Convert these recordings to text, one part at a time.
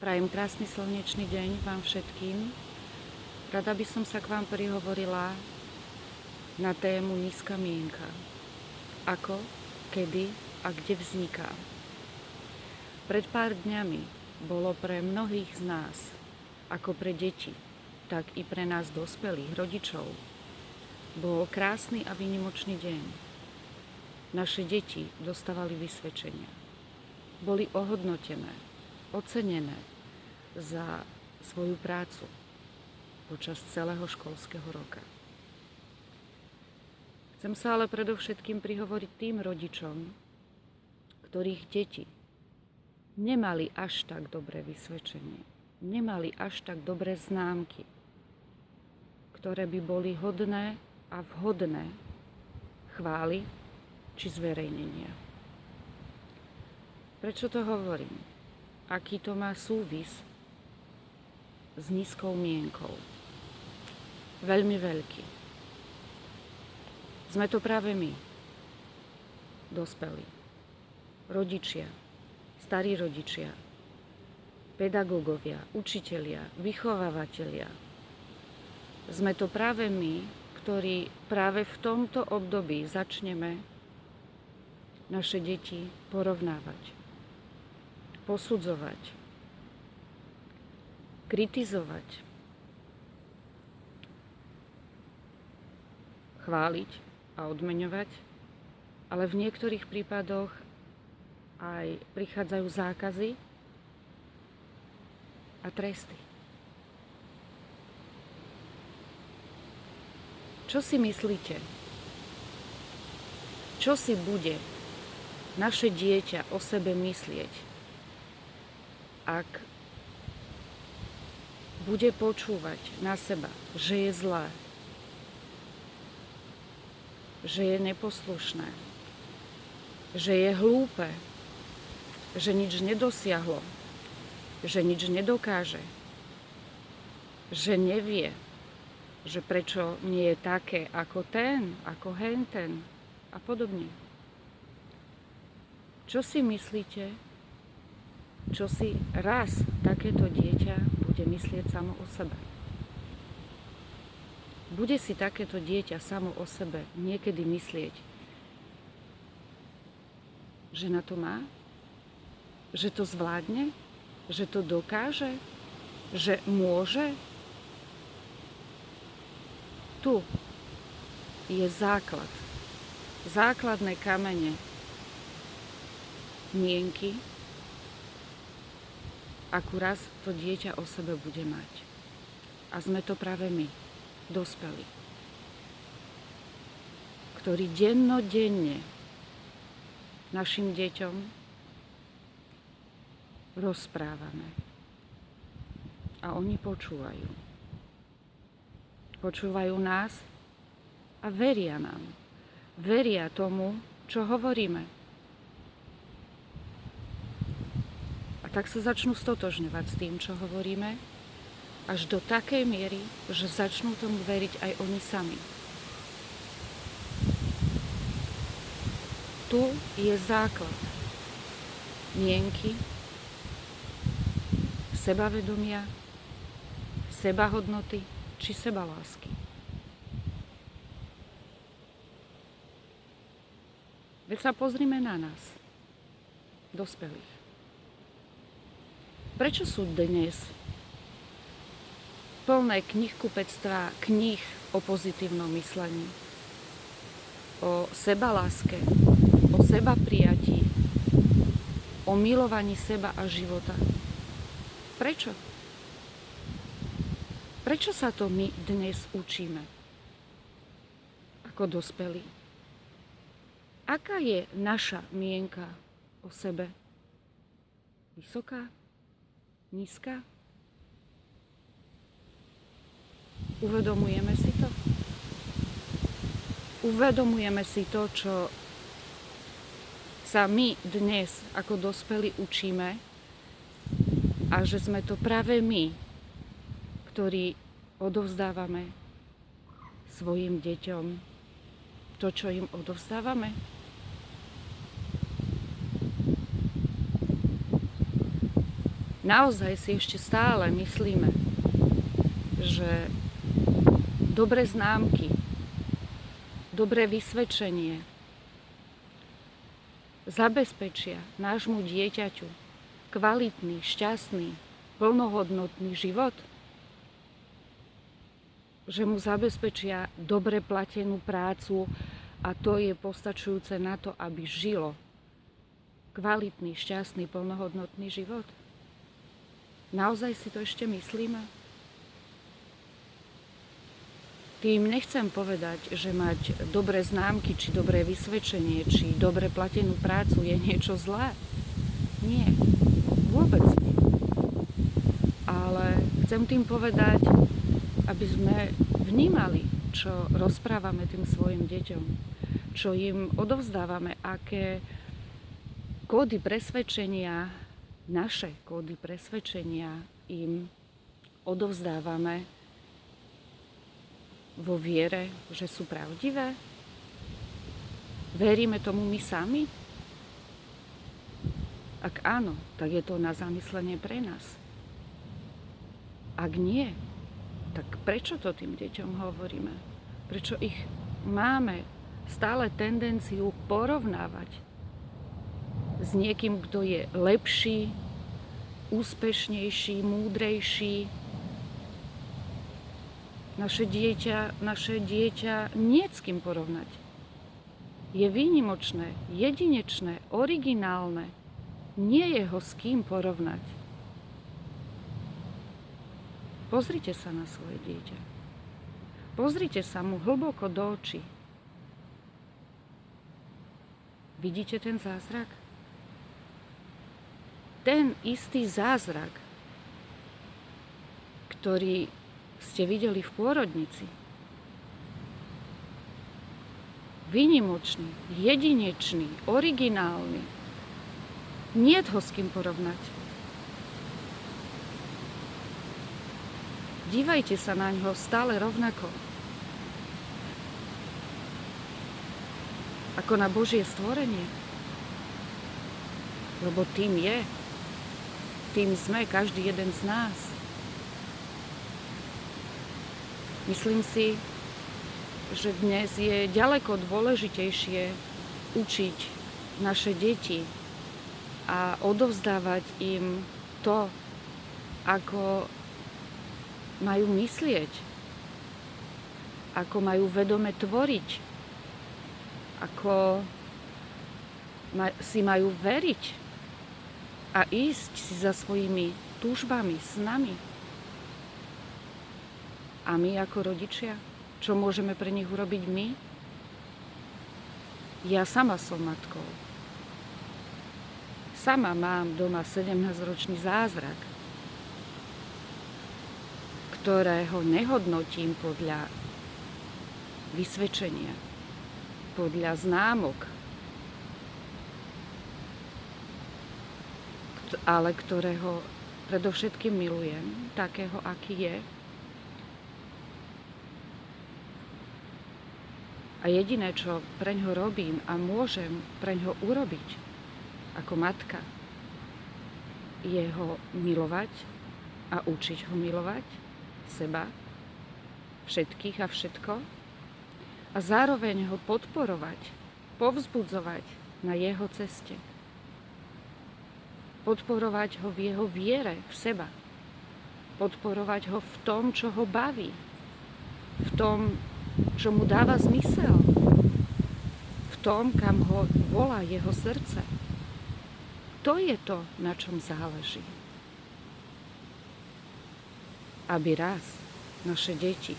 Prajem krásny slnečný deň vám všetkým. Rada by som sa k vám prihovorila na tému nízka mienka. Ako, kedy a kde vzniká. Pred pár dňami bolo pre mnohých z nás, ako pre deti, tak i pre nás dospelých rodičov, bol krásny a výnimočný deň. Naše deti dostávali vysvedčenia. Boli ohodnotené, ocenené za svoju prácu počas celého školského roka. Chcem sa ale predovšetkým prihovoriť tým rodičom, ktorých deti nemali až tak dobré vysvedčenie, nemali až tak dobré známky, ktoré by boli hodné a vhodné chvály či zverejnenia. Prečo to hovorím? Aký to má súvis s nízkou mienkou? Veľmi veľký. Sme to práve my, dospelí, rodičia, starí rodičia, pedagógovia, učitelia, vychovávatelia. Sme to práve my, ktorí práve v tomto období začneme naše deti porovnávať, posudzovať, kritizovať, chváliť a odmeňovať, ale v niektorých prípadoch aj prichádzajú zákazy a tresty. Čo si myslíte? Čo si bude naše dieťa o sebe myslieť, ak bude počúvať na seba, že je zlé, že je neposlušné, že je hlúpe, že nič nedosiahlo, že nič nedokáže, že nevie, že prečo nie je také ako ten, ako henten a podobne. Čo si myslíte, čo si raz takéto dieťa bude myslieť samo o sebe? Bude si takéto dieťa samo o sebe niekedy myslieť, že na to má? Že to zvládne? Že to dokáže? Že môže? Tu je základ. Základné kamene mienky, akú raz to dieťa o sebe bude mať. A sme to práve my, dospelí, ktorí dennodenne našim deťom rozprávame. A oni počúvajú. Počúvajú nás a veria nám. Veria tomu, čo hovoríme. A tak sa začnú stotožňovať s tým, čo hovoríme, až do takej miery, že začnú tomu veriť aj oni sami. Tu je základ mienky, sebavedomia, sebahodnoty či sebalásky. Veď sa pozrime na nás, dospelých. Prečo sú dnes plné knihkupectvá, kníh o pozitívnom myslení, o sebaláske, o sebaprijatí, o milovaní seba a života? Prečo? Prečo sa to my dnes učíme ako dospelí? Aká je naša mienka o sebe? Vysoká? Nízka? Uvedomujeme si to? Uvedomujeme si to, čo sa my dnes ako dospelí učíme a že sme to práve my, ktorí odovzdávame svojim deťom to, čo im odovzdávame? naozaj si ešte stále myslíme, že dobré známky, dobré vysvedčenie zabezpečia nášmu dieťaťu kvalitný, šťastný, plnohodnotný život, že mu zabezpečia dobre platenú prácu a to je postačujúce na to, aby žilo kvalitný, šťastný, plnohodnotný život. Naozaj si to ešte myslíme? Tým nechcem povedať, že mať dobré známky, či dobré vysvedčenie, či dobre platenú prácu je niečo zlé. Nie, vôbec nie. Ale chcem tým povedať, aby sme vnímali, čo rozprávame tým svojim deťom, čo im odovzdávame, aké kódy presvedčenia, naše kódy presvedčenia im odovzdávame vo viere, že sú pravdivé? Veríme tomu my sami? Ak áno, tak je to na zamyslenie pre nás. Ak nie, tak prečo to tým deťom hovoríme? Prečo ich máme stále tendenciu porovnávať s niekým, kto je lepší, úspešnejší, múdrejší? Naše dieťa nie s kým porovnať. Je výnimočné, jedinečné, originálne. Nie je ho s kým porovnať. Pozrite sa na svoje dieťa. Pozrite sa mu hlboko do očí. Vidíte ten zázrak? Ten istý zázrak, ktorý ste videli v pôrodnici. Výnimočný, jedinečný, originálny. Niet ho s kým porovnať. Dívajte sa na ňo stále rovnako. Ako na Božie stvorenie. Lebo tým je. Tým sme každý jeden z nás. Myslím si, že dnes je ďaleko dôležitejšie učiť naše deti a odovzdávať im to, ako majú myslieť, ako majú vedome tvoriť, ako si majú veriť a ísť si za svojimi túžbami, snami. A my ako rodičia, čo môžeme pre nich urobiť my? Ja sama som matkou. Sama mám doma 17-ročný zázrak, ktorého nehodnotím podľa vysvedčenia, podľa známok, ale ktorého predovšetkým milujem, takého, aký je. A jediné, čo preňho robím a môžem preňho urobiť ako matka, je ho milovať a učiť ho milovať seba, všetkých a všetko a zároveň ho podporovať, povzbudzovať na jeho ceste. Podporovať ho v jeho viere v seba. Podporovať ho v tom, čo ho baví. V tom, čo mu dáva zmysel. V tom, kam ho volá jeho srdce. To je to, na čom záleží. Aby raz naše deti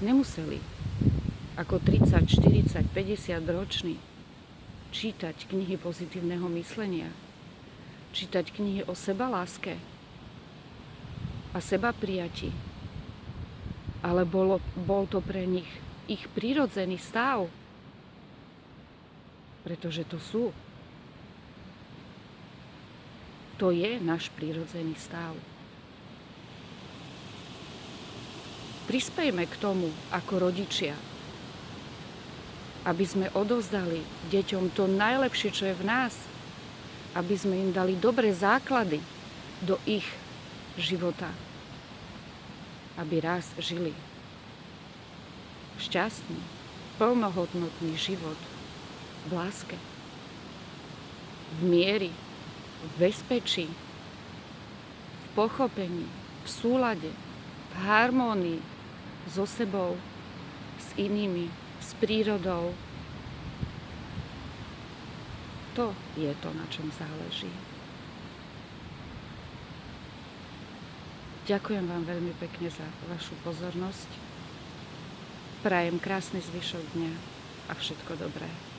nemuseli ako 30, 40, 50 roční čítať knihy pozitívneho myslenia, čítať knihy o sebaláske a sebaprijatí, ale bol to pre nich ich prirodzený stav, pretože to sú. To je náš prirodzený stav. Prispejme k tomu ako rodičia, aby sme odovzdali deťom to najlepšie, čo je v nás. aby sme im dali dobré základy do ich života, aby raz žili šťastný, plnohodnotný život v láske, v miery, v bezpečí, v pochopení, v súlade, v harmónii so sebou, s inými, s prírodou. To je to, na čom záleží. Ďakujem vám veľmi pekne za vašu pozornosť. Prajem krásny zvyšok dňa a všetko dobré.